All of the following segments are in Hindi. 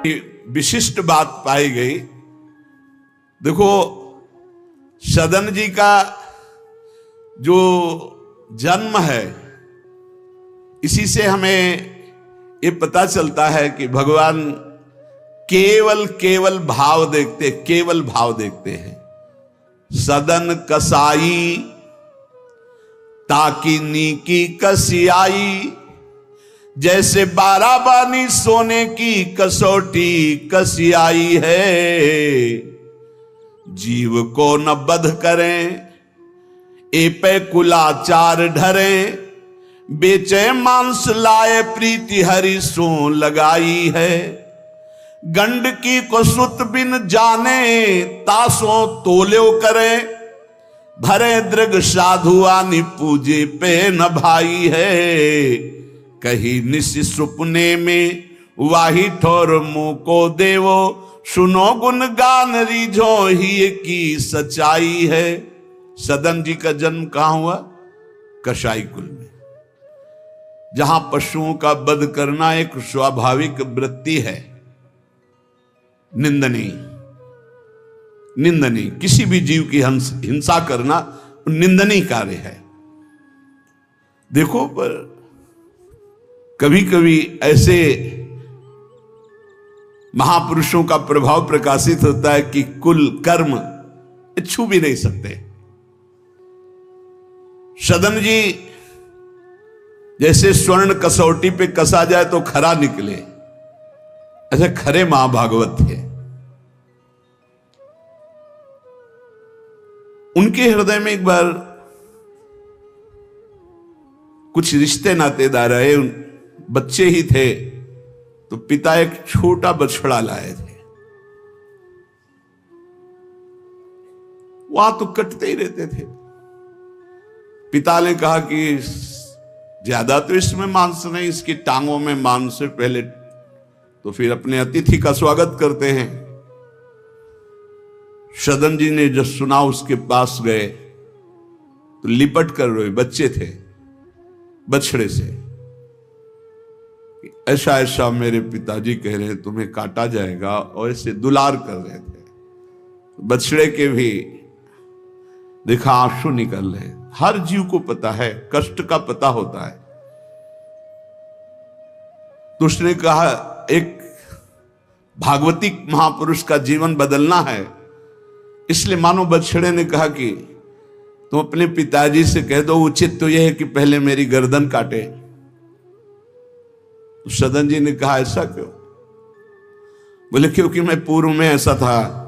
विशिष्ट बात पाई गई। देखो, सदन जी का जो जन्म है, इसी से हमें ये पता चलता है कि भगवान केवल भाव देखते हैं। सदन कसाई ताकि नीकी कसियाई, जैसे बाराबानी सोने की कसौटी कसियाई है। जीव को न बध करें ए पे कुलाचार ढरे, बेचे मांस लाए प्रीति हरि सो लगाई है। गंड की को सुत बिन जाने तासों तोल्यो करे, भरे दृग साधु आनि पूजे पे न भाई है। कही निस सुपने में वाही ठोर मुंह को देवो, सुनो गुण गान रीझो ही की सच्चाई है। सदन जी का जन्म कहां हुआ? कसाई कुल में, जहां पशुओं का वध करना एक स्वाभाविक वृत्ति है। निंदनीय किसी भी जीव की हिंसा करना निंदनीय कार्य है। देखो, पर कभी कभी ऐसे महापुरुषों का प्रभाव प्रकाशित होता है कि कुल कर्म छू भी नहीं सकते। सदन जी जैसे स्वर्ण कसौटी पे कसा जाए तो खरा निकले, ऐसे खरे महाभागवत थे। उनके हृदय में एक बार कुछ रिश्ते नातेदार आए, बच्चे ही थे, तो पिता एक छोटा बछड़ा लाए थे। वहां तो कटते ही रहते थे। पिता ने कहा कि ज्यादा तो इसमें मांस नहीं, इसकी टांगों में मांस से पहले तो फिर अपने अतिथि का स्वागत करते हैं। सदन जी ने जब सुना, उसके पास गए तो लिपट कर रोए। बच्चे थे, बछड़े से, ऐसा ऐसा मेरे पिताजी कह रहे हैं तुम्हें काटा जाएगा, और ऐसे दुलार कर रहे थे। बछड़े के भी देखा आंसू निकल रहे। हर जीव को पता है, कष्ट का पता होता है। तो उसने कहा, एक भागवतिक महापुरुष का जीवन बदलना है, इसलिए मानो बछड़े ने कहा कि तुम अपने पिताजी से कह दो, उचित तो यह है कि पहले मेरी गर्दन काटे। तो सदन जी ने कहा, ऐसा क्यों? बोले, क्योंकि मैं पूर्व में ऐसा था,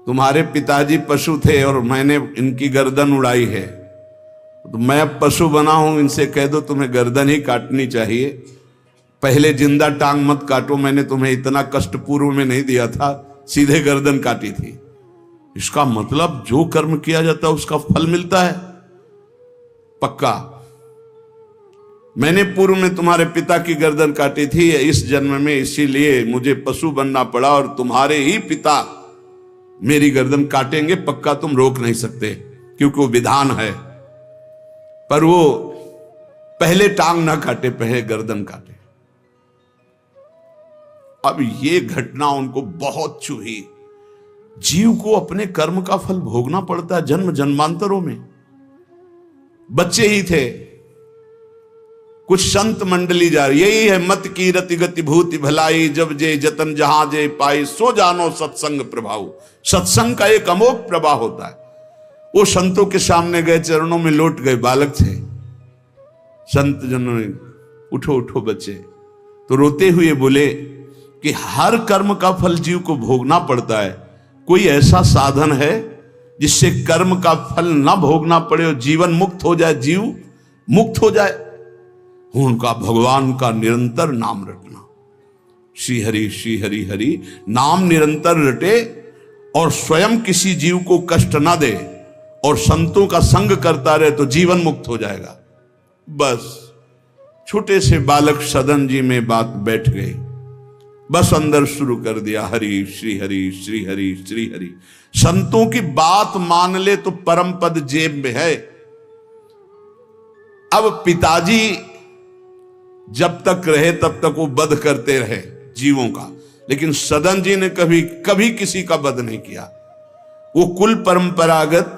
तुम्हारे पिताजी पशु थे और मैंने इनकी गर्दन उड़ाई है, तो मैं अब पशु बना हूं, इनसे कह दो तुम्हें गर्दन ही काटनी चाहिए, पहले जिंदा टांग मत काटो, मैंने तुम्हें इतना कष्ट पूर्व में नहीं दिया था, सीधे गर्दन काटी थी। इसका मतलब जो कर्म किया जाता है उसका फल मिलता है पक्का। मैंने पूर्व में तुम्हारे पिता की गर्दन काटी थी इस जन्म में, इसीलिए मुझे पशु बनना पड़ा, और तुम्हारे ही पिता मेरी गर्दन काटेंगे पक्का, तुम रोक नहीं सकते, क्योंकि वो विधान है। पर वो पहले टांग ना काटे, पहले गर्दन काटे। अब ये घटना उनको बहुत चुभी। जीव को अपने कर्म का फल भोगना पड़ता है जन्म जन्मांतरों में। बच्चे ही थे, कुछ संत मंडली जा रही, यही है मत की रति गति भूति भलाई, जब जे जतन जहां जे पाई, सो जानो सत्संग प्रभाव। सत्संग का एक अमोघ प्रभाव होता है। वो संतों के सामने गए, चरणों में लौट गए, बालक थे। संत जनों ने, उठो उठो बच्चे, तो रोते हुए बोले कि हर कर्म का फल जीव को भोगना पड़ता है, कोई ऐसा साधन है जिससे कर्म का फल ना भोगना पड़े और जीवन मुक्त हो जाए, जीव मुक्त हो जाए? उनका भगवान का निरंतर नाम रटना। श्री हरि हरि नाम निरंतर रटे और स्वयं किसी जीव को कष्ट ना दे और संतों का संग करता रहे तो जीवन मुक्त हो जाएगा। बस छोटे से बालक सदन जी में बात बैठ गई। बस अंदर शुरू कर दिया, हरि श्री हरि श्री हरि श्री हरि। संतों की बात मान ले तो परम पद जेब में है। अब पिताजी जब तक रहे तब तक वो वध करते रहे, जीवों का, लेकिन सदन जी ने कभी कभी किसी का वध नहीं किया। वो कुल परंपरागत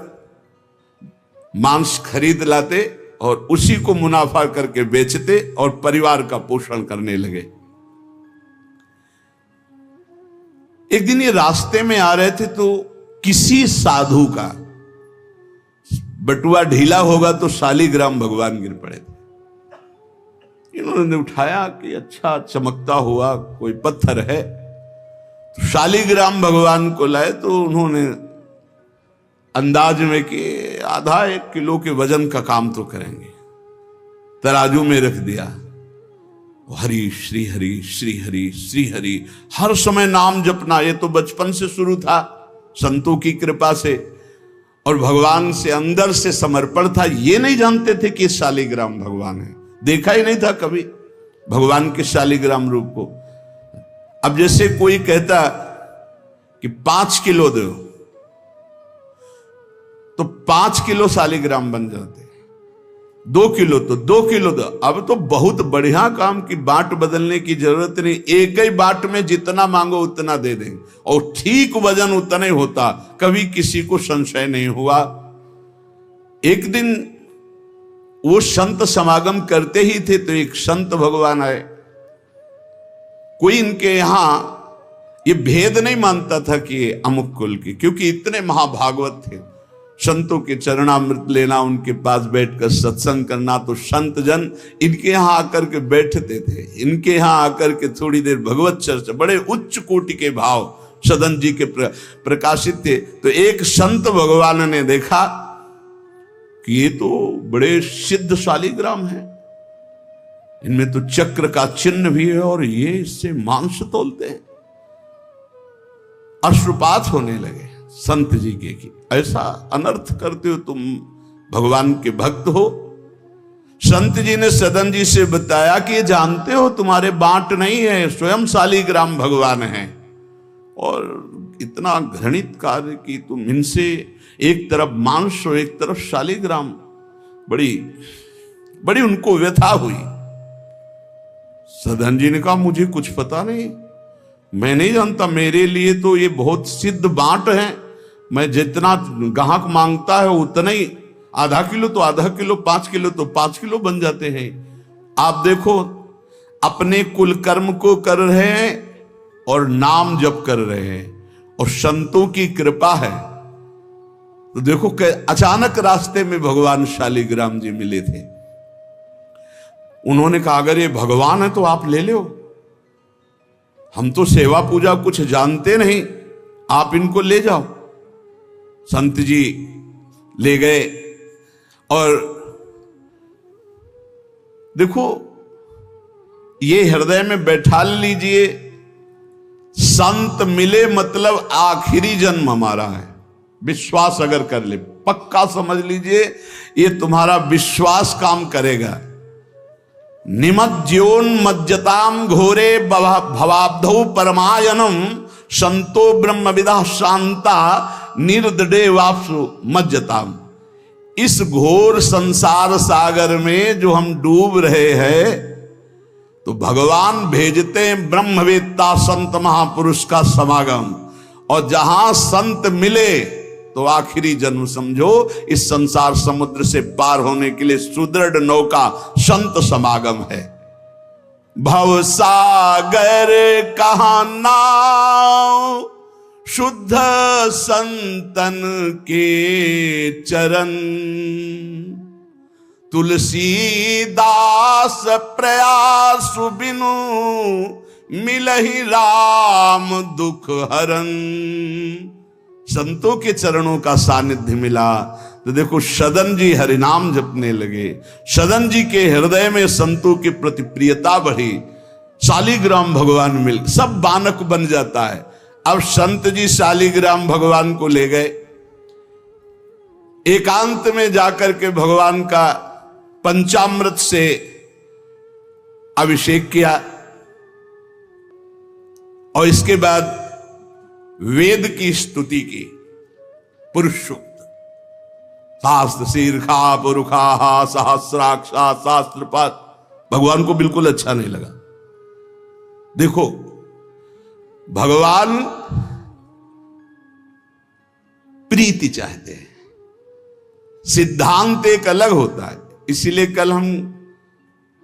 मांस खरीद लाते और उसी को मुनाफा करके बेचते और परिवार का पोषण करने लगे। एक दिन ये रास्ते में आ रहे थे तो किसी साधु का बटुआ ढीला होगा तो शालिग्राम भगवान गिर पड़े थे। इन्होंने उठाया कि अच्छा चमकता हुआ कोई पत्थर है, तो शालिग्राम भगवान को लाए तो उन्होंने अंदाज में कि आधा 1 किलो के वजन का काम तो करेंगे, तराजू में रख दिया। हरि श्री हरि श्री हरि श्री हरि, हर समय नाम जपना। ये तो बचपन से शुरू था संतों की कृपा से, और भगवान से अंदर से समर्पण था। ये नहीं जानते थे कि शालिग्राम भगवान है, देखा ही नहीं था कभी भगवान के शालिग्राम रूप को। अब जैसे कोई कहता कि 5 किलो दो, तो 5 किलो शालिग्राम बन जाते, 2 किलो तो 2 किलो दो। अब तो बहुत बढ़िया काम की बाट बदलने की जरूरत नहीं, एक ही बाट में जितना मांगो उतना दे देंगे, और ठीक वजन उतना ही होता, कभी किसी को संशय नहीं हुआ। एक दिन वो संत समागम करते ही थे तो एक संत भगवान आए। कोई इनके यहां ये भेद नहीं मानता था कि ये अमुक कुल की, क्योंकि इतने महाभागवत थे। संतों के चरणामृत लेना, उनके पास बैठकर सत्संग करना, तो संत जन इनके यहां आकर के बैठते थे, इनके यहां आकर के थोड़ी देर भगवत चर्चा, बड़े उच्च कोटि के भाव सदन जी के प्रकाशित थे। तो एक संत भगवान ने देखा कि ये तो बड़े सिद्ध शालिग्राम है, इनमें तो चक्र का चिन्ह भी है और ये इससे मांस तोलते हैं। अश्रुपात होने लगे संत जी के कि ऐसा अनर्थ करते हो तुम, भगवान के भक्त हो। संत जी ने सदन जी से बताया कि ये जानते हो तुम्हारे बांट नहीं है, स्वयं शालिग्राम भगवान है, और इतना घृणित कार्य कि तुम इनसे एक तरफ मांस और एक तरफ शालिग्राम। बड़ी बड़ी उनको व्यथा हुई। सदन जी ने कहा मुझे कुछ पता नहीं, मैं नहीं जानता, मेरे लिए तो ये बहुत सिद्ध बांट है, मैं जितना ग्राहक मांगता है उतना ही, आधा किलो तो आधा किलो, 5 किलो तो 5 किलो बन जाते हैं। आप देखो अपने कुल कर्म को कर रहे हैं और नाम जप कर रहे हैं, और संतों की कृपा है। तो देखो अचानक रास्ते में भगवान शालिग्राम जी मिले थे। उन्होंने कहा अगर ये भगवान है तो आप ले लो, हम तो सेवा पूजा कुछ जानते नहीं, आप इनको ले जाओ। संत जी ले गए, और देखो ये हृदय में बैठा लीजिए, संत मिले मतलब आखिरी जन्म हमारा है। विश्वास अगर कर ले, पक्का समझ लीजिए ये तुम्हारा विश्वास काम करेगा। निमज्जोन्मज्जताम घोरे भवाब्धौ परमायनम संतो ब्रह्मविदा शांता निर्दडे वापसु मज्जताम। इस घोर संसार सागर में जो हम डूब रहे हैं, तो भगवान भेजते हैं ब्रह्मवेत्ता संत महापुरुष का समागम, और जहां संत मिले तो आखिरी जन्म समझो इस संसार समुद्र से पार होने के लिए सुदृढ़ नौका संत समागम है। भव सागर कहाँ नाव, शुद्ध संतन के चरण, तुलसीदास प्रयास बिनु मिलहि राम दुख हरन। संतों के चरणों का सानिध्य मिला तो देखो सदन जी हरिनाम जपने लगे, सदन जी के हृदय में संतों के प्रति प्रियता बढ़ी, शालिग्राम भगवान मिल, सब बानक बन जाता है। अब संत जी शालिग्राम भगवान को ले गए, एकांत में जाकर के भगवान का पंचामृत से अभिषेक किया, और इसके बाद वेद की स्तुति की, पुरुष सूक्त, शास्त्र शीर्षा पुरुखा सहस्राक्षा शास्त्रपात। भगवान को बिल्कुल अच्छा नहीं लगा। देखो भगवान प्रीति चाहते हैं, सिद्धांत एक अलग होता है। इसीलिए कल हम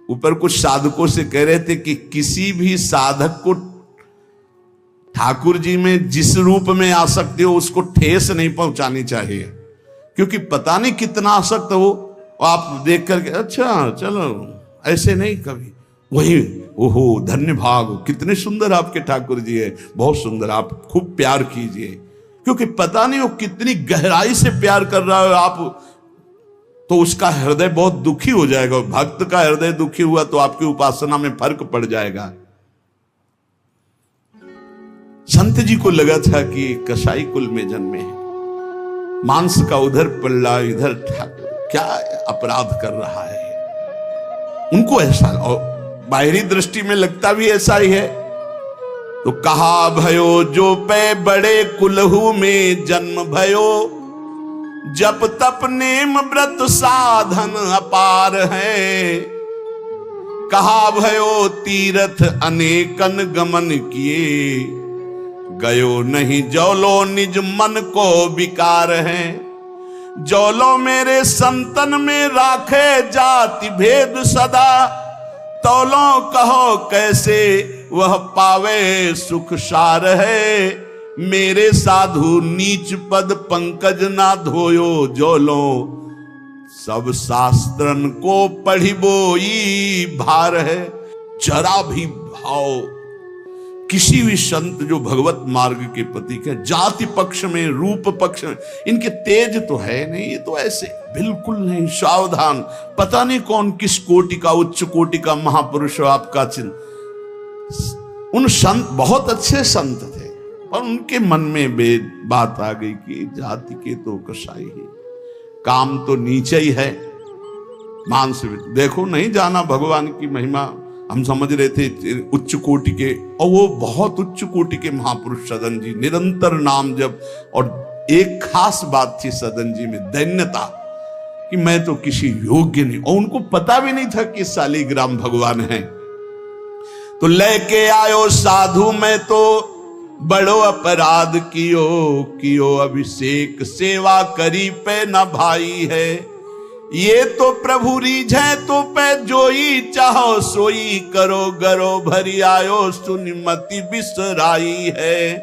ऊपर कुछ साधकों से कह रहे थे कि किसी भी साधक को ठाकुर जी में जिस रूप में आसक्ति हो उसको ठेस नहीं पहुंचानी चाहिए, क्योंकि पता नहीं कितना आसक्त हो आप देख करके अच्छा चलो, ऐसे नहीं कभी वही ओहो धन्य भाग, कितने सुंदर आपके ठाकुर जी है, बहुत सुंदर, आप खूब प्यार कीजिए, क्योंकि पता नहीं वो कितनी गहराई से प्यार कर रहा है आप, तो उसका हृदय बहुत दुखी हो जाएगा। भक्त का हृदय दुखी हुआ तो आपकी उपासना में फर्क पड़ जाएगा। संत जी को लगा था कि कसाई कुल में जन्मे हैं, मांस का उधर पल्ला इधर ठाकुर, क्या अपराध कर रहा है, उनको ऐसा, और बाहरी दृष्टि में लगता भी ऐसा ही है। तो कहा भयो जो पे बड़े कुलहू में जन्म भयो, जप तप नेम व्रत साधन अपार है। कहा भयो तीर्थ अनेकन गमन किए, गयो नहीं जौलो निज मन को विकार है। जौलो मेरे संतन में राखे जाति भेद सदा, तौलो कहो कैसे वह पावे सुख सार है। मेरे साधु नीच पद पंकज ना धोयो, जोलो सब शास्त्रन को पढ़ी बोई भार है। जरा भी भाव किसी भी संत जो भगवत मार्ग के प्रतीक है, जाति पक्ष में रूप पक्ष में इनके तेज तो है नहीं, ये तो ऐसे बिल्कुल नहीं, सावधान, पता नहीं कौन किस कोटि का उच्च कोटि का महापुरुष आपका चिन्ह। उन संत बहुत अच्छे संत थे, पर उनके मन में बात आ गई कि जाति के तो कसाई है, काम तो नीचे ही है, मांस। देखो नहीं जाना भगवान की महिमा, हम समझ रहे थे उच्च कोटि के, और वो बहुत उच्च कोटि के महापुरुष सदन जी, निरंतर नाम जप। और एक खास बात थी सदन जी में, दैन्यता, कि मैं तो किसी योग्य नहीं, और उनको पता भी नहीं था कि शालिग्राम भगवान है। तो लेके आयो साधु मैं तो बड़ो अपराध कियो अभिषेक सेवा करी पे न भाई है। ये तो प्रभु रीझे तो पे जोई चाहो सोई, करो गरो भरी आयो सुनिमति बिसराई है।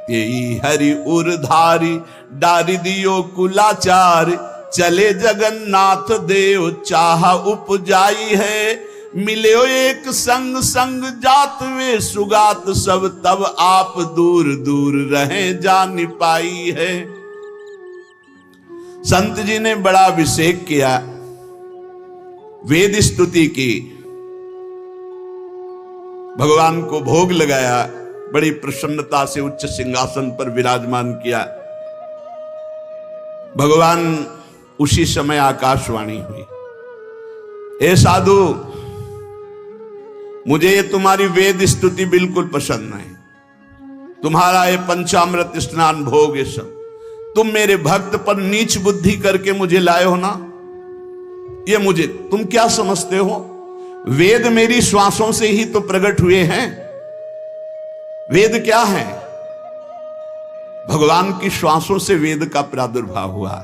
तेई हरि उरधारी डारी दियो कुलाचार, चले जगन्नाथ देव चाह उपजाई है। मिलो एक संग संग जात वे सुगात सब, तब आप दूर दूर रहे जान पाई है। संत जी ने बड़ा अभिषेक किया, वेद स्तुति की, भगवान को भोग लगाया, बड़ी प्रसन्नता से उच्च सिंहासन पर विराजमान किया। भगवान उसी समय आकाशवाणी हुई, ए साधु, मुझे ये तुम्हारी वेद स्तुति बिल्कुल पसंद नहीं, तुम्हारा ये पंचामृत स्नान भोग ये सब, तुम मेरे भक्त पर नीच बुद्धि करके मुझे लाए हो ना, ये मुझे तुम क्या समझते हो? वेद मेरी श्वासों से ही तो प्रकट हुए हैं। वेद क्या है? भगवान की श्वासों से वेद का प्रादुर्भाव हुआ।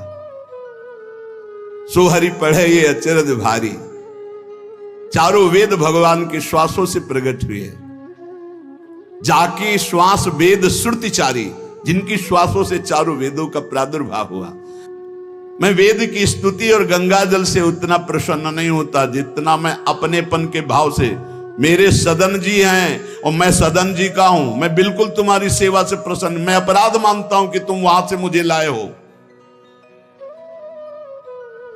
सो हरि पढ़े ये अचरज भारी, चारों वेद भगवान के श्वासों से प्रकट हुए। जाकी श्वास वेद श्रुतिचारी, जिनकी श्वासों से चारों वेदों का प्रादुर्भाव हुआ। मैं वेद की स्तुति और गंगा जल से उतना प्रसन्न नहीं होता जितना मैं अपनेपन के भाव से, मेरे सदन जी हैं और मैं सदन जी का हूं, मैं बिल्कुल तुम्हारी सेवा से प्रसन्न, मैं अपराध मानता हूं कि तुम वहां से मुझे लाए हो।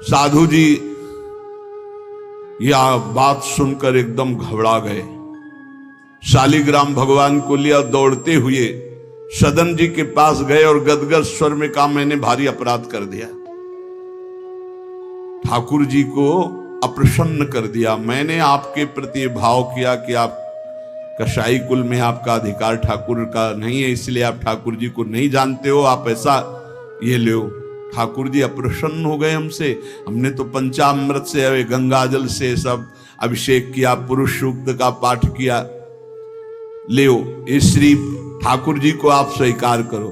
साधु जी यह बात सुनकर एकदम घबरा गए, शालिग्राम भगवान को लिया, दौड़ते हुए सदन जी के पास गए और गदगद स्वर में कहा, मैंने भारी अपराध कर दिया, ठाकुर जी को अप्रसन्न कर दिया। मैंने आपके प्रति भाव किया कि आप कसाई कुल में आपका अधिकार ठाकुर का नहीं है, इसलिए आप ठाकुर जी को नहीं जानते हो, आप ऐसा ये लो। ठाकुर जी अप्रसन्न हो गए हमसे, हमने तो पंचामृत से गंगा जल से सब अभिषेक किया, पुरुष सूक्त का पाठ किया, ले ये श्री ठाकुर जी को आप स्वीकार करो।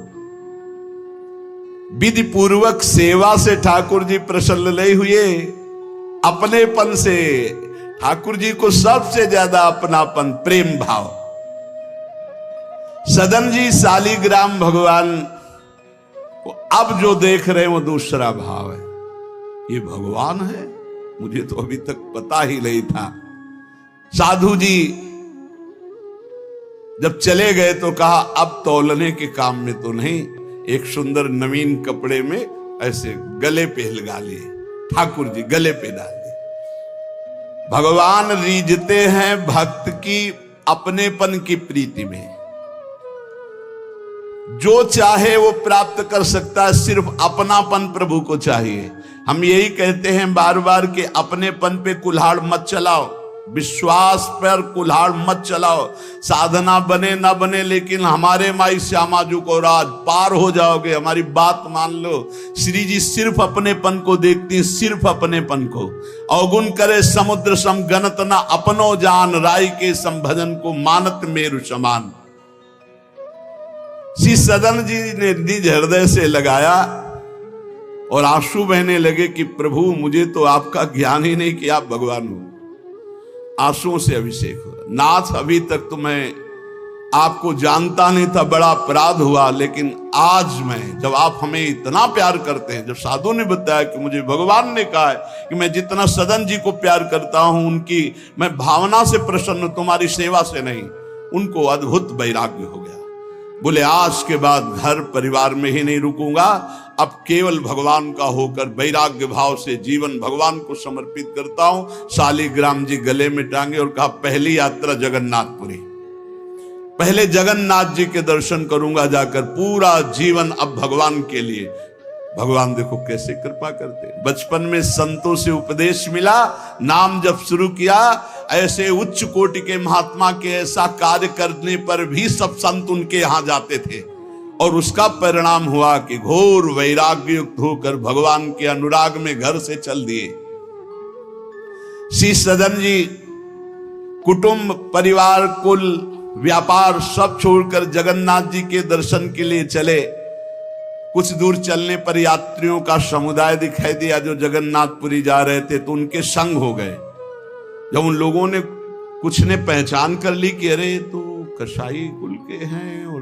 विधि पूर्वक सेवा से ठाकुर जी प्रसन्न नहीं हुए, अपनेपन से। ठाकुर जी को सबसे ज्यादा अपनापन, प्रेम भाव। सदन जी शालिग्राम भगवान को अब जो देख रहे हैं वो दूसरा भाव है। ये भगवान है, मुझे तो अभी तक पता ही नहीं था। साधु जी जब चले गए तो कहा अब तौलने के काम में तो नहीं, एक सुंदर नवीन कपड़े में ऐसे गले पे लगा लिए, ठाकुर जी गले पे डाल दिए। भगवान रीझते हैं भक्त की अपनेपन की प्रीति में। जो चाहे वो प्राप्त कर सकता है, सिर्फ अपनापन प्रभु को चाहिए। हम यही कहते हैं बार बार कि अपनेपन पे कुल्हाड़ मत चलाओ, विश्वास पर कुल्हाड़ मत चलाओ। साधना बने ना बने, लेकिन हमारे माई श्यामा जी को राज पार हो जाओगे, हमारी बात मान लो। श्री जी सिर्फ अपनेपन को देखती, सिर्फ अपनेपन को। अवगुण करे समुद्र सम गणत ना अपनो जान, राय के संभजन को मानत मेरु समान। श्री सदन जी ने निज हृदय से लगाया और आंसू बहने लगे कि प्रभु मुझे तो आपका ज्ञान ही नहीं कि आप भगवान हो। आंसुओं से अभिषेक हो, नाथ अभी तक तो मैं आपको जानता नहीं था, बड़ा अपराध हुआ, लेकिन आज मैं, जब आप हमें इतना प्यार करते हैं, जब साधु ने बताया कि मुझे भगवान ने कहा है कि मैं जितना सदन जी को प्यार करता हूं, उनकी मैं भावना से प्रसन्न, तुम्हारी सेवा से नहीं, उनको अद्भुत वैराग्य हो गया। बोले आज के बाद घर परिवार में ही नहीं रुकूंगा, अब केवल भगवान का होकर वैराग्य भाव से जीवन भगवान को समर्पित करता हूं। शालिग्राम जी गले में टांगे और कहा पहली यात्रा जगन्नाथपुरी, पहले जगन्नाथ जी के दर्शन करूंगा जाकर, पूरा जीवन अब भगवान के लिए। भगवान देखो कैसे कृपा करते। बचपन में संतों से उपदेश मिला, नाम जब शुरू किया, ऐसे उच्च कोटि के महात्मा के ऐसा कार्य करने पर भी सब संत उनके यहां जाते थे, और उसका परिणाम हुआ कि घोर वैराग्य युक्त होकर भगवान के अनुराग में घर से चल दिए। श्री सदन जी कुटुंब, परिवार, कुल, व्यापार सब छोड़कर जगन्नाथ जी के दर्शन के लिए चले। कुछ दूर चलने पर यात्रियों का समुदाय दिखाई दिया जो जगन्नाथपुरी जा रहे थे, तो उनके संग हो गए। जब उन लोगों ने, कुछ ने पहचान कर ली कि अरे तो कसाई कुल के हैं, और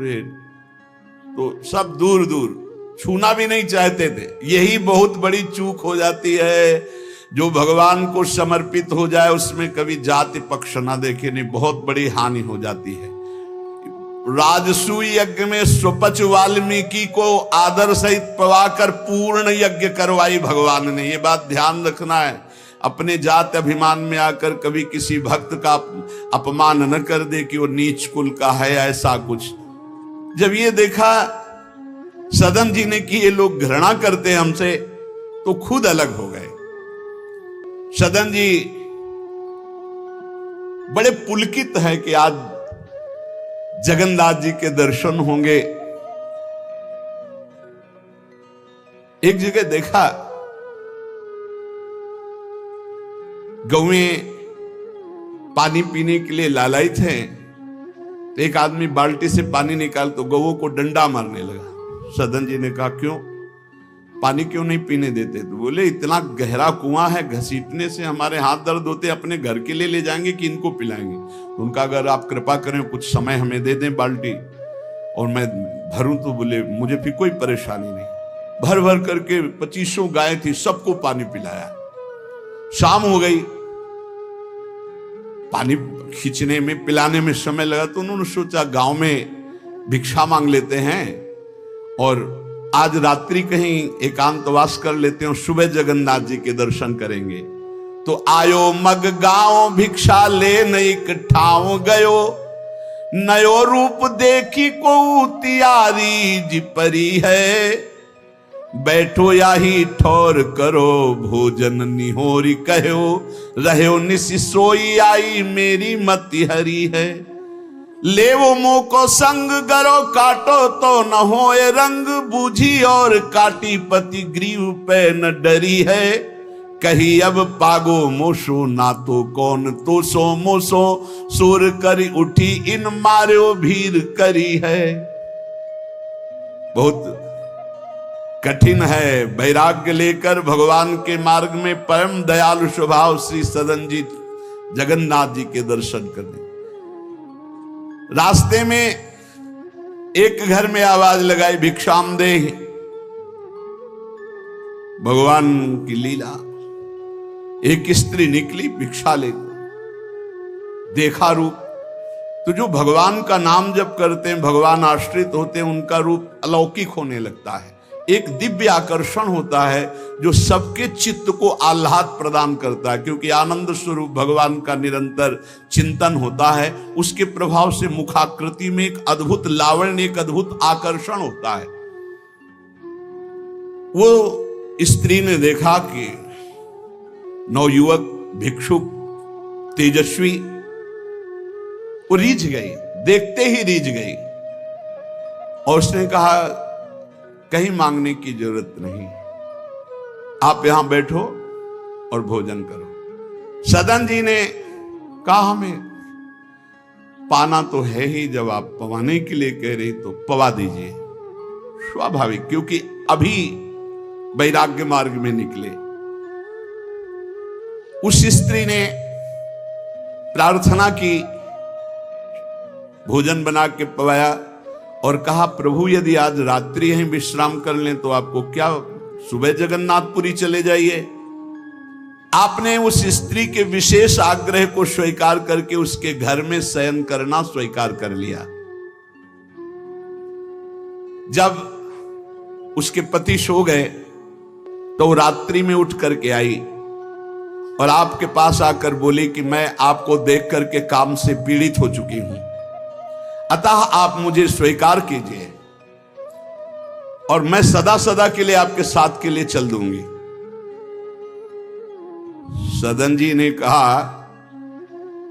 तो सब दूर दूर छूना भी नहीं चाहते थे। यही बहुत बड़ी चूक हो जाती है। जो भगवान को समर्पित हो जाए उसमें कभी जाति पक्ष ना देखे, नहीं, बहुत बड़ी हानि हो जाती है। राजसूय यज्ञ में स्वपच वाल्मीकि को आदर सहित पवाकर पूर्ण यज्ञ करवाई भगवान ने। ये बात ध्यान रखना है, अपने जात अभिमान में आकर कभी किसी भक्त का अपमान न कर दे कि वो नीच कुल का है, ऐसा कुछ। जब ये देखा सदन जी ने कि ये लोग घृणा करते हैं हमसे, तो खुद अलग हो गए। सदन जी बड़े पुलकित है कि आज जगन्नाथ जी के दर्शन होंगे। एक जगह देखा, गौएं पानी पीने के लिए लालायित हैं, तो एक आदमी बाल्टी से पानी निकाल तो गौओं को डंडा मारने लगा। सदन जी ने कहा क्यों, पानी क्यों नहीं पीने देते? तो बोले इतना गहरा कुआं है, घसीटने से हमारे हाथ दर्द होते, अपने घर के लिए ले जाएंगे कि इनको पिलाएंगे? तो उनका अगर आप कृपा करें कुछ समय हमें दे दें बाल्टी और मैं भरूं, तो बोले मुझे फिर कोई परेशानी नहीं। भर भर करके 2500 गाय थी, सबको पानी पिलाया। शाम हो गई, पानी खींचने में, पिलाने में समय लगा, तो उन्होंने सोचा गांव में भिक्षा मांग लेते हैं और आज रात्रि कहीं एकांतवास कर लेते हैं, सुबह जगन्नाथ जी के दर्शन करेंगे। तो आयो मग गांव भिक्षा ले नई ठाव गयो, नयो रूप देखी को तियारी जी परी है, बैठो या ही ठौर करो भोजन निहोरी कहो, रहो निसि सोई आई मेरी मति हरी है, ले वो मुंह को संग गरो काटो तो न होए रंग, बूझी और काटी पति ग्रीव पे न डरी है, कही अब पागो मोशो ना तो कौन तो सो मोसो सुर करी उठी इन मार्यो भीर करी है। बहुत कठिन है वैराग्य लेकर भगवान के मार्ग में परम दयालु स्वभाव श्री सदन जी जगन्नाथ जी के दर्शन करने। रास्ते में एक घर में आवाज लगाई भिक्षाम दे। भगवान की लीला, एक स्त्री निकली भिक्षा लेकर, देखा रूप तो जो भगवान का नाम जप करते हैं, भगवान आश्रित होते हैं, उनका रूप अलौकिक होने लगता है। एक दिव्य आकर्षण होता है जो सबके चित्त को आह्लाद प्रदान करता है, क्योंकि आनंद स्वरूप भगवान का निरंतर चिंतन होता है। उसके प्रभाव से मुखाकृति में एक अद्भुत लावण्य, एक अद्भुत आकर्षण होता है। वो स्त्री ने देखा कि नवयुवक भिक्षुक तेजस्वी, वो रीझ गई, देखते ही रीझ गई, और उसने कहा कहीं मांगने की जरूरत नहीं, आप यहां बैठो और भोजन करो। सदन जी ने कहा हमें पाना तो है ही, जब आप पवाने के लिए कह रही तो पवा दीजिए। स्वाभाविक, क्योंकि अभी वैराग्य मार्ग में निकले। उस स्त्री ने प्रार्थना की, भोजन बना के पवाया और कहा प्रभु यदि आज रात्रि यहीं विश्राम कर लें तो आपको क्या, सुबह जगन्नाथपुरी चले जाइए। आपने उस स्त्री के विशेष आग्रह को स्वीकार करके उसके घर में शयन करना स्वीकार कर लिया। जब उसके पति सो गए तो वो रात्रि में उठ करके आई और आपके पास आकर बोली कि मैं आपको देख करके काम से पीड़ित हो चुकी हूं, अतः आप मुझे स्वीकार कीजिए और मैं सदा सदा के लिए आपके साथ के लिए चल दूंगी। सदन जी ने कहा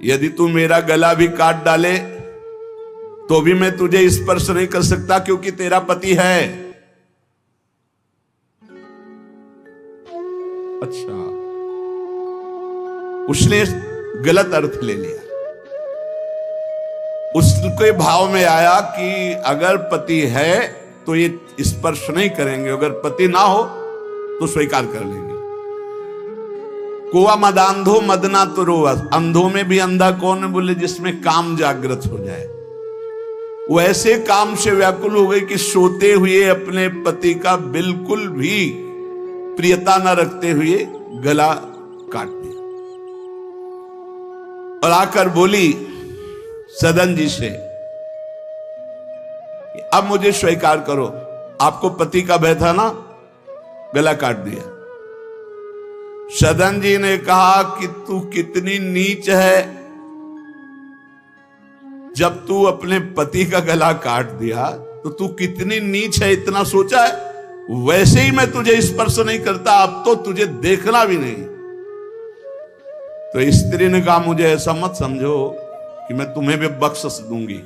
यदि तू मेरा गला भी काट डाले तो भी मैं तुझे स्पर्श नहीं कर सकता, क्योंकि तेरा पति है। अच्छा, उसने गलत अर्थ ले लिया। उसके भाव में आया कि अगर पति है तो ये स्पर्श नहीं करेंगे, अगर पति ना हो तो स्वीकार कर लेंगे। कोआ मदांधो मदना तो रोवा, अंधों में भी अंधा कौन है, बोले जिसमें काम जागृत हो जाए। वो ऐसे काम से व्याकुल हो गई कि सोते हुए अपने पति का बिल्कुल भी प्रियता न रखते हुए गला काट दिया और आकर बोली सदन जी से अब मुझे स्वीकार करो, आपको पति का भय था ना, गला काट दिया। सदन जी ने कहा कि तू कितनी नीच है, जब तू अपने पति का गला काट दिया तो तू कितनी नीच है, इतना सोचा है? वैसे ही मैं तुझे स्पर्श नहीं करता, अब तो तुझे देखना भी नहीं। तो स्त्री ने कहा मुझे ऐसा मत समझो कि मैं तुम्हें भी बख्श दूंगी,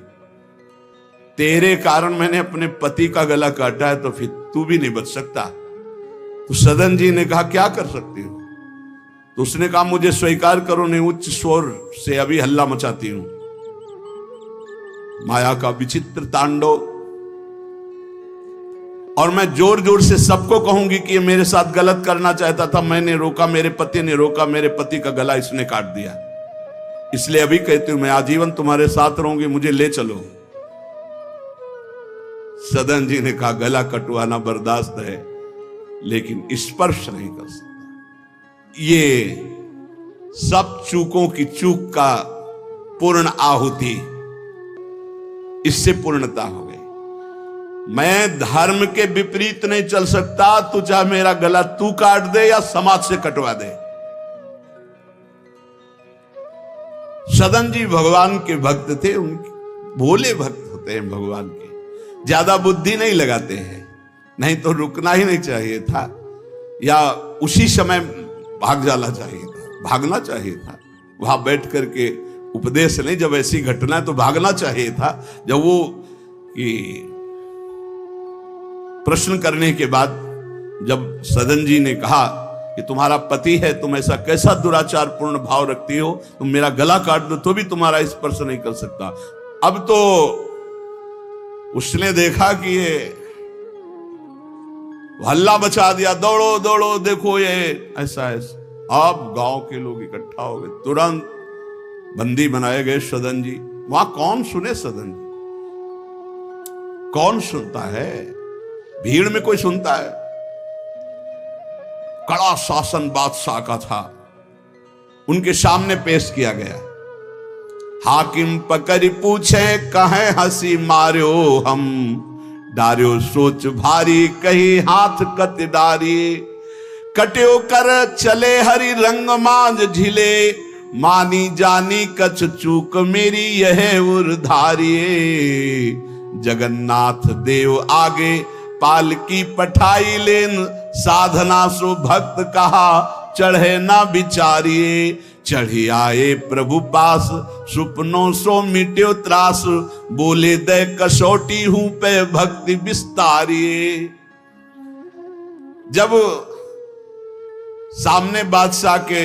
तेरे कारण मैंने अपने पति का गला काटा है, तो फिर तू भी नहीं बच सकता। तो सदन जी ने कहा क्या कर सकती हो? तो उसने कहा मुझे स्वीकार करो, नहीं उच्च स्वर से अभी हल्ला मचाती हूं। माया का विचित्र तांडव, और मैं जोर जोर से सबको कहूंगी कि ये मेरे साथ गलत करना चाहता था, मैंने रोका, मेरे पति ने रोका, मेरे पति का गला इसने काट दिया, इसलिए अभी कहती हूं मैं आजीवन तुम्हारे साथ रहूंगी, मुझे ले चलो। सदन जी ने कहा गला कटवाना बर्दाश्त है, लेकिन स्पर्श नहीं कर सकता। ये सब चूकों की चूक का पूर्ण आहुति, इससे पूर्णता हो गई। मैं धर्म के विपरीत नहीं चल सकता, तू चाहे मेरा गला तू काट दे या समाज से कटवा दे। सदन जी भगवान के भक्त थे, उनके भोले भक्त होते हैं भगवान के, ज्यादा बुद्धि नहीं लगाते हैं, नहीं तो रुकना ही नहीं चाहिए था या उसी समय भाग जाना चाहिए था, भागना चाहिए था। वहां बैठ करके उपदेश नहीं, जब ऐसी घटना है तो भागना चाहिए था। जब वो कि प्रश्न करने के बाद जब सदन जी ने कहा कि तुम्हारा पति है, तुम ऐसा कैसा दुराचार पूर्ण भाव रखती हो, तुम मेरा गला काट दो तो भी तुम्हारा स्पर्श नहीं कर सकता। अब तो उसने देखा कि ये हल्ला मचा दिया, दौड़ो दौड़ो, देखो ये ऐसा ऐसा। अब गांव के लोग इकट्ठा हो गए, तुरंत बंदी बनाए गए सदन जी। वहां कौन सुने सदन जी, कौन सुनता है, भीड़ में कोई सुनता है। कड़ा शासन बादशाह का था, उनके सामने पेश किया गया। हाकिम पकड़ पूछे कहे हंसी मार्यो हम, डार्यो सोच भारी कही हाथ कत डारी। कट्यो कर चले हरि रंग मांझ झिले, मानी जानी कछ चूक मेरी यह उर्धारी। जगन्नाथ देव आगे पालकी पठाई लेन, साधना सो भक्त कहा चढ़े ना बिचारिये। चढ़ी आए प्रभु पास सुपनों सो मिट्यो त्रास, बोले दे कसौटी हूं पे भक्ति विस्तारिये। जब सामने बादशाह के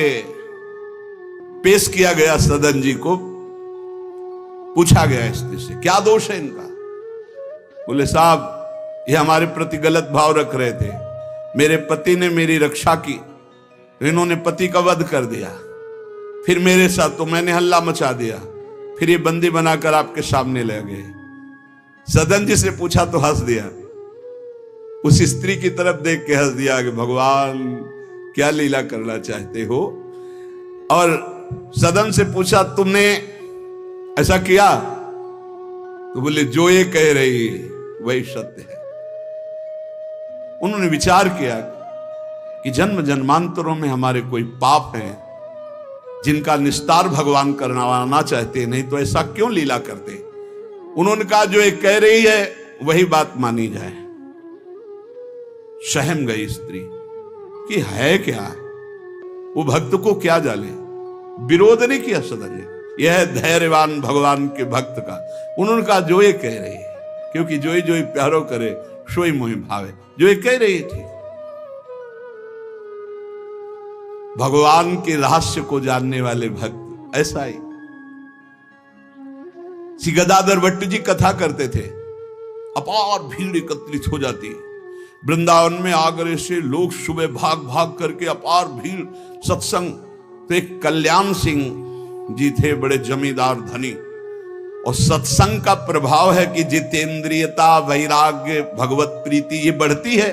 पेश किया गया सदन जी को, पूछा गया स्त्री से क्या दोष है इनका। बोले साहब ये हमारे प्रति गलत भाव रख रहे थे, मेरे पति ने मेरी रक्षा की, इन्होंने पति का वध कर दिया, फिर मेरे साथ तो मैंने हल्ला मचा दिया, फिर ये बंदी बनाकर आपके सामने ले गए। सदन जी से पूछा तो हंस दिया, उस स्त्री की तरफ देख के हंस दिया कि भगवान क्या लीला करना चाहते हो। और सदन से पूछा तुमने ऐसा किया, तो बोले जो ये कह रही है वही सत्य है। उन्होंने विचार किया कि जन्म जन्मांतरों में हमारे कोई पाप हैं जिनका निस्तार भगवान करवाना चाहते, नहीं तो ऐसा क्यों लीला करते। उन्होंने कहा जो ये कह रही है वही बात मानी जाए। सहम गई स्त्री कि है क्या, वो भक्त को क्या जाने, विरोध नहीं किया सदन ने। यह धैर्यवान भगवान के भक्त का। उन्होंने कहा जो ये कह रही है, क्योंकि जो ही प्यारो करे सोई मोहि भावे, जो ये कह रही थी। भगवान के रहस्य को जानने वाले भक्त ऐसा ही। श्री गदाधर भट्ट जी कथा करते थे, अपार भीड़ एकत्रित हो जाती, वृंदावन में आगरे से लोग सुबह भाग भाग करके अपार भीड़ सत्संग। तो एक कल्याण सिंह जी थे, बड़े जमींदार धनी, और सत्संग का प्रभाव है कि जितेंद्रियता, वैराग्य, भगवत प्रीति ये बढ़ती है।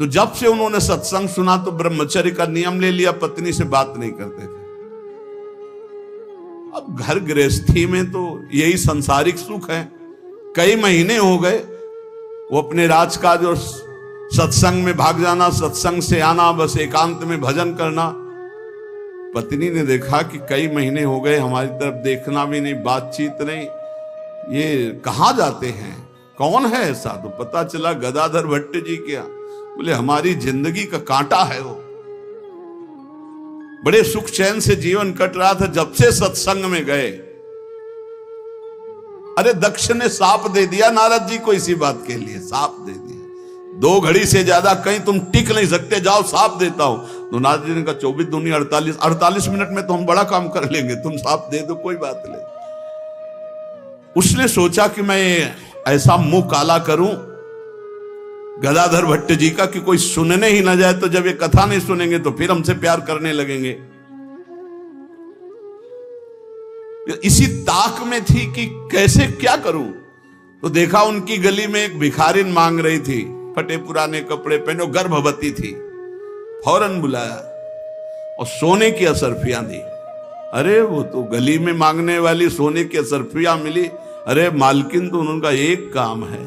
तो जब से उन्होंने सत्संग सुना तो ब्रह्मचर्य का नियम ले लिया, पत्नी से बात नहीं करते थे। अब घर गृहस्थी में तो यही संसारिक सुख है। कई महीने हो गए वो अपने राजकाज और सत्संग में भाग जाना, सत्संग से आना, बस एकांत में भजन करना। पत्नी ने देखा कि कई महीने हो गए, हमारी तरफ देखना भी नहीं, बातचीत नहीं, ये कहाँ जाते हैं, कौन है ऐसा। तो पता चला गदाधर भट्ट जी क्या। बोले हमारी जिंदगी का कांटा है वो, बड़े सुख चैन से जीवन कट रहा था, जब से सत्संग में गए। अरे दक्ष ने साप दे दिया नारद जी को इसी बात के लिए, साप दे दिया। 2 घड़ी से ज्यादा कहीं तुम टिक नहीं सकते, जाओ साप देता हूं। तो नारद जी ने कहा 24 दूनी 48 मिनट में तो हम बड़ा काम कर लेंगे, तुम साप दे दो कोई बात नहीं। उसने सोचा कि मैं ऐसा मुंह काला करूं गदाधर भट्ट जी का कि कोई सुनने ही ना जाए, तो जब ये कथा नहीं सुनेंगे तो फिर हमसे प्यार करने लगेंगे। इसी ताक में थी कि कैसे क्या करूं। तो देखा उनकी गली में एक भिखारिन मांग रही थी, फटे पुराने कपड़े पहने, गर्भवती थी। फौरन बुलाया और सोने की असरफियां दी। अरे वो तो गली में मांगने वाली सोने की असरफियां मिली। अरे मालकिन तो उनका एक काम है,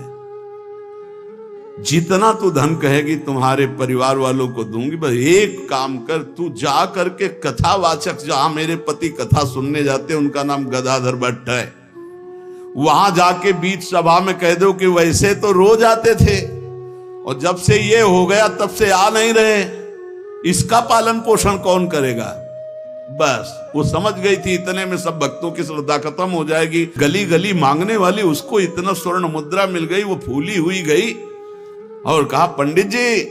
जितना तू धन कहेगी तुम्हारे परिवार वालों को दूंगी, बस एक काम कर, तू जा करके कथावाचक, जहां मेरे पति कथा सुनने जाते हैं उनका नाम गदाधर भट्ट है, वहां जाके बीच सभा में कह दो कि वैसे तो रोज आते थे और जब से ये हो गया तब से आ नहीं रहे, इसका पालन पोषण कौन करेगा। बस वो समझ गई थी इतने में सब भक्तों की श्रद्धा खत्म हो जाएगी। गली गली मांगने वाली उसको इतना स्वर्ण मुद्रा मिल गई, वो फूली हुई गई और कहा पंडित जी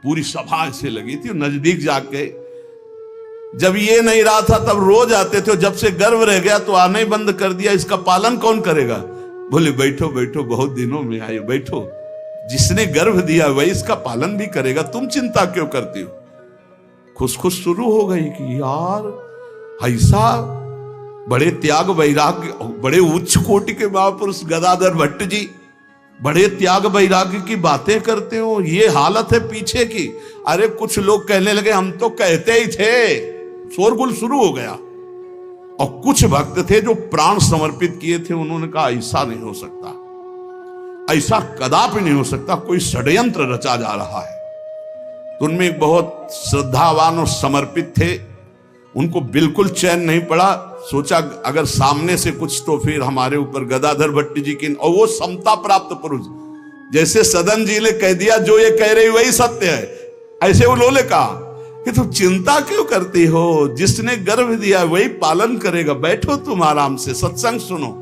पूरी सभा ऐसे लगी थी। नजदीक जाके जब ये नहीं रहा था तब रोज आते थे, जब से गर्भ रह गया तो आना ही बंद कर दिया। इसका पालन कौन करेगा? बोले बैठो बैठो, बहुत दिनों में आए, बैठो। जिसने गर्भ दिया वही इसका पालन भी करेगा, तुम चिंता क्यों करती हो? खुश खुश शुरू हो गई कि यार ऐसा बड़े त्याग वैराग्य, बड़े उच्च कोटि के महापुरुष गदाधर भट्ट जी बड़े त्याग वैराग्य की बातें करते हो, ये हालत है पीछे की। अरे कुछ लोग कहने लगे हम तो कहते ही थे, शोरगुल शुरू हो गया। और कुछ भक्त थे जो प्राण समर्पित किए थे, उन्होंने कहा ऐसा नहीं हो सकता, ऐसा कदापि नहीं हो सकता, कोई षड्यंत्र रचा जा रहा है। तो उनमें एक बहुत श्रद्धावान और समर्पित थे, उनको बिल्कुल चैन नहीं पड़ा। सोचा अगर सामने से कुछ तो फिर हमारे ऊपर गदाधर भट्ट जी की, और वो समता प्राप्त पुरुष, जैसे सदन जी ने कह दिया जो ये कह रही वही सत्य है, ऐसे उन्होंने कहा कि तुम चिंता क्यों करती हो, जिसने गर्भ दिया वही पालन करेगा, बैठो तुम आराम से सत्संग सुनो।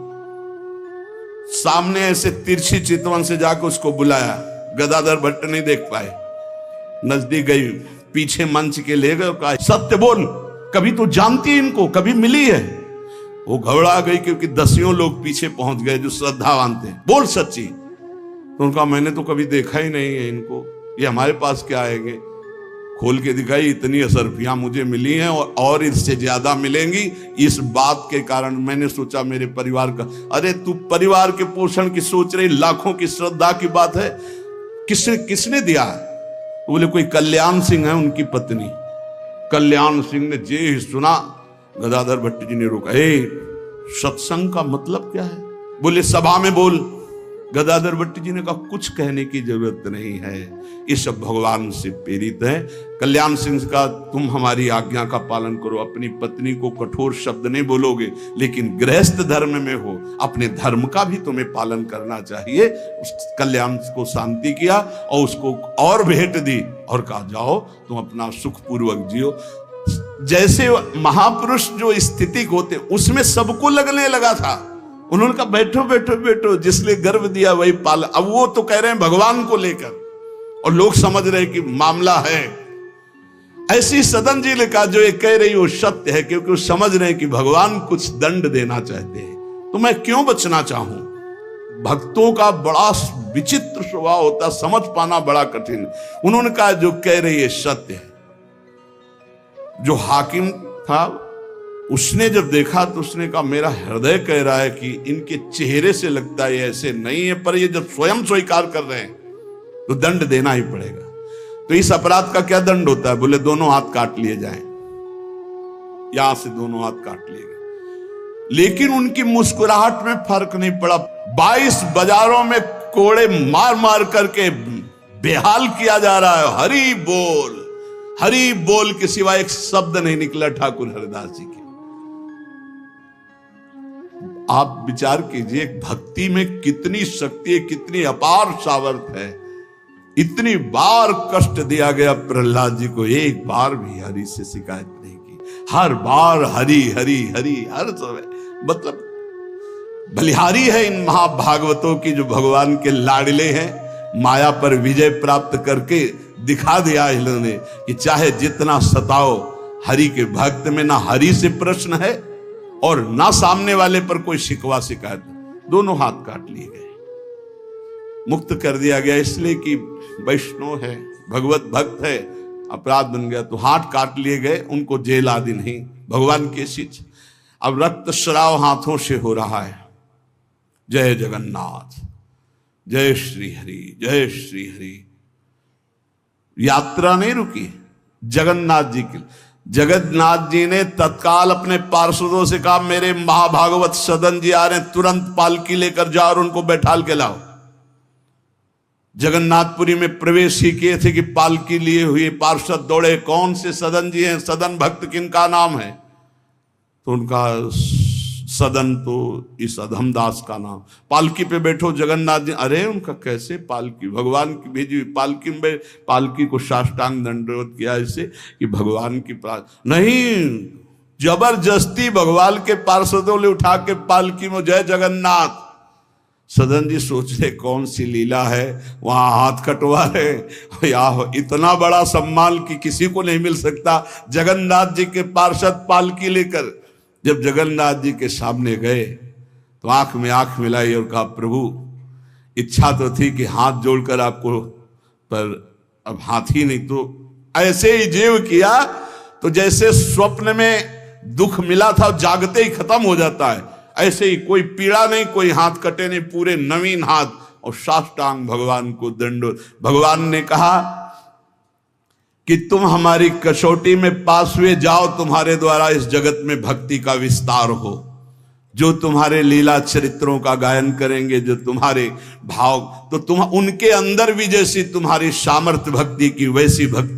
सामने ऐसे तिरछी चितवन से जाकर उसको बुलाया, गदाधर भट्ट नहीं देख पाए, नजदीक गई, पीछे मंच के ले गए, कहा सत्य बोल, कभी तो जानती है इनको, कभी मिली है? वो घबरा गई क्योंकि दसियों लोग पीछे पहुंच गए जो श्रद्धावान थे। बोल सच्ची। तो उनका मैंने तो कभी देखा ही नहीं है इनको, ये हमारे पास क्या आएंगे? खोल के दिखाई, इतनी असरफियां मुझे मिली हैं और इससे ज्यादा मिलेंगी। इस बात के कारण मैंने सोचा मेरे परिवार का, अरे तू परिवार के पोषण की सोच रही, लाखों की श्रद्धा की बात है, किसने दिया? बोले कोई कल्याण सिंह है उनकी पत्नी। कल्याण सिंह ने जे ही सुना, गदाधर भट्ट जी ने रोका, सत्संग का मतलब क्या है? बोले सभा में बोल। गदाधर भट्ट जी ने कहा कुछ कहने की जरूरत नहीं है, ये सब भगवान से प्रेरित है। कल्याण सिंह का तुम हमारी आज्ञा का पालन करो, अपनी पत्नी को कठोर शब्द नहीं बोलोगे, लेकिन गृहस्थ धर्म में हो, अपने धर्म का भी तुम्हें पालन करना चाहिए। उस कल्याण को शांति किया और उसको और भेंट दी और कहा जाओ तुम अपना सुखपूर्वक जियो। जैसे महापुरुष जो स्थिति होते उसमें सबको लगने लगा था। उन्होंने कहा बैठो बैठो बैठो, जिसने गर्भ दिया वही पालन। अब वो तो कह रहे हैं भगवान को लेकर, और लोग समझ रहे हैं कि मामला है। ऐसी सदन जी ने कहा जो ये कह रही वो सत्य है, क्योंकि वो समझ रहे हैं कि भगवान कुछ दंड देना चाहते हैं, तो मैं क्यों बचना चाहूं? भक्तों का बड़ा विचित्र स्वभाव होता, समझ पाना बड़ा कठिन। उन्होंने कहा जो कह रही है सत्य है। जो हाकिम था उसने जब देखा तो उसने कहा मेरा हृदय कह रहा है कि इनके चेहरे से लगता है ऐसे नहीं है, पर ये जब स्वयं स्वीकार कर रहे हैं तो दंड देना ही पड़ेगा। तो इस अपराध का क्या दंड होता है? बोले दोनों हाथ काट लिए जाएं। यहां से दोनों हाथ काट लिए गए, लेकिन उनकी मुस्कुराहट में फर्क नहीं पड़ा। 22 बाजारों में कोड़े मार मार करके बेहाल किया जा रहा है। हरि बोल के सिवा एक शब्द नहीं निकला ठाकुर हरिदास जी के। आप विचार कीजिए भक्ति में कितनी शक्ति है, कितनी अपार सामर्थ्य है। इतनी बार कष्ट दिया गया प्रहलाद जी को, एक बार भी हरि से शिकायत नहीं की। हर बार हरि हरि हरि, हर समय मतलब बलिहारी है इन महाभागवतों की, जो भगवान के लाडले हैं। माया पर विजय प्राप्त करके दिखा दिया इन्होंने कि चाहे जितना सताओ, हरि के भक्त में ना हरि से प्रश्न है और ना सामने वाले पर कोई शिकवा शिकायत। दोनों हाथ काट लिए गए, मुक्त कर दिया गया, इसलिए कि वैष्णव है, भगवत भक्त है। अपराध बन गया तो हाथ काट लिए गए, उनको जेल आदि नहीं, भगवान के शिच। अब रक्त श्राव हाथों से हो रहा है। जय जगन्नाथ, जय श्री हरि, जय श्री हरि। यात्रा नहीं रुकी जगन्नाथ जी की। जगन्नाथ जी ने तत्काल अपने पार्षदों से कहा मेरे महाभागवत सदन जी आ रहे हैं, तुरंत पालकी लेकर जाओ और उनको बैठाल के लाओ। जगन्नाथपुरी में प्रवेश ही किए थे कि पालकी लिए हुए पार्षद दौड़े, कौन से सदन जी हैं, सदन भक्त किनका नाम है? तो उनका सदन तो इस अधमदास का नाम। पालकी पे बैठो जगन्नाथ जी। अरे उनका कैसे पालकी, भगवान की भेजी हुई पालकी में, पालकी को साष्टांग दंडवत किया ऐसे कि भगवान की नहीं, जबरदस्ती भगवान के पार्षदों ने उठा के पालकी में, जय जगन्नाथ। सदन जी सोच रहे कौन सी लीला है, वहां हाथ कटवा रहे। या इतना बड़ा सम्मान कि किसी को नहीं मिल सकता। जगन्नाथ जी के पार्षद पालकी लेकर जब जगन्नाथ जी के सामने गए तो आंख में आंख मिलाई और कहा, प्रभु इच्छा तो थी कि हाथ जोड़कर आपको, पर अब हाथ ही नहीं, तो ऐसे ही जीव किया तो जैसे स्वप्न में दुख मिला था जागते ही खत्म हो जाता है, ऐसे ही कोई पीड़ा नहीं, कोई हाथ कटे नहीं, पूरे नवीन हाथ और साष्टांग भगवान को दंडोत। भगवान ने कहा कि तुम हमारी कसौटी में पास हुए, जाओ, तुम्हारे द्वारा इस जगत में भक्ति का विस्तार हो। जो तुम्हारे लीला चरित्रों का गायन करेंगे, जो तुम्हारे भाव, तो तुम उनके अंदर भी जैसी तुम्हारी सामर्थ्य भक्ति की, वैसी भक्ति